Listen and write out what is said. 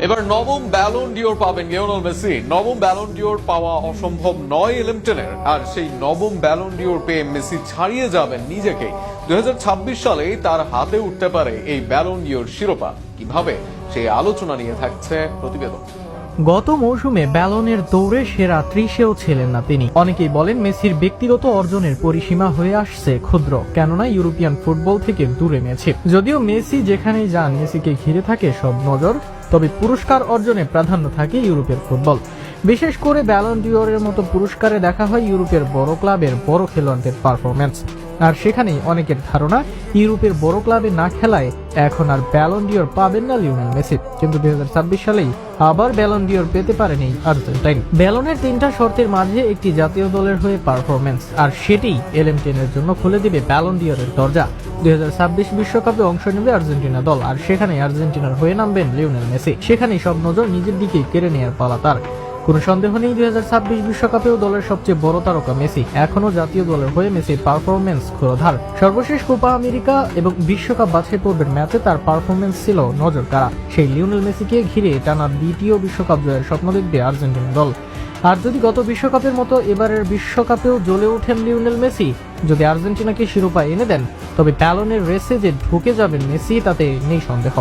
এবার নবম Ballon d'Or পাবেন লিওনেল মেসি। নবম ব্যালন ডিওর পাওয়া অসম্ভব নয় এলিমটনের, আর সেই নবম ব্যালন ডিওর পেয়ে মেসি ছাড়িয়ে যাবেন নিজেকে। 2026 সালে তার হাতে উঠতে পারে এই ব্যালন ডিওর শিরোপা। কিভাবে, সেই আলোচনা নিয়ে থাকছে প্রতিবেদন। গত মৌসুমে ব্যালনের দৌড়ে সেরা 30-এও ছিলেন না তিনি। অনেকেই বলেন মেসির ব্যক্তিগত অর্জনের পরিসীমা হয়ে আসছে ক্ষুদ্র, কেননা ইউরোপিয়ান ফুটবল থেকে দূরে মেসি। যদিও মেসি যেখানেই যান মেসিকে ঘিরে থাকে সব নজর, তবে পুরস্কার অর্জনে প্রাধান্য থাকে ইউরোপের ফুটবল। বিশেষ করে ব্যালন ডিওরের মতো পুরস্কারে দেখা হয় ইউরোপের বড় ক্লাবের বড় খেলোয়াড়দের পারফরম্যান্স। আর সেখানেই অনেকের ধারণা ইউরোপের বড় ক্লাবে না খেলায় এখন আর ব্যালন ডিওর পাবেন না লিওনেল মেসি। কিন্তু 2026 সালেই আবার ব্যালন ডিওর পেতে পারেন এই আর্জেন্টাইন। ব্যালনের 3টা শর্তের মাঝে একটি জাতীয় দলের হয়ে পারফরম্যান্স, আর সেটি এলিমটেনের জন্য খুলে দিবে ব্যালন ডিওরের দরজা। 2026 বিশ্বকাপে অংশ নেবে আর্জেন্টিনা দল, আর সেখানে আর্জেন্টিনার হয়ে নামবেন লিওনেল মেসি। সেখানেই সব নজর নিজের দিকে কেড়ে নেওয়ার পালা তার। কোনো সন্দেহ নেই 2026 বিশ্বকাপেও দলের সবচেয়ে বড় তারকা মেসি। এখনো জাতীয় দলের হয়ে মেসির পারফরম্যান্স ক্ষুরধার। সর্বশেষ কোপা আমেরিকা এবং বিশ্বকাপ বাছাই পর্বের ম্যাচে তার পারফরম্যান্স ছিল নজর কাড়া। সেই লিওনেল মেসিকে ঘিরে টানা দ্বিতীয় বিশ্বকাপ জয়ের স্বপ্ন দেখবে আর্জেন্টিনা দল। আর যদি গত বিশ্বকাপের মতো এবারের বিশ্বকাপেও জ্বলে ওঠেন লিওনেল মেসি, যদি আর্জেন্টিনাকে শিরোপা এনে দেন, তবে ব্যালনের রেসে যে ঢুকে যাবেন মেসি তাতে নেই সন্দেহ।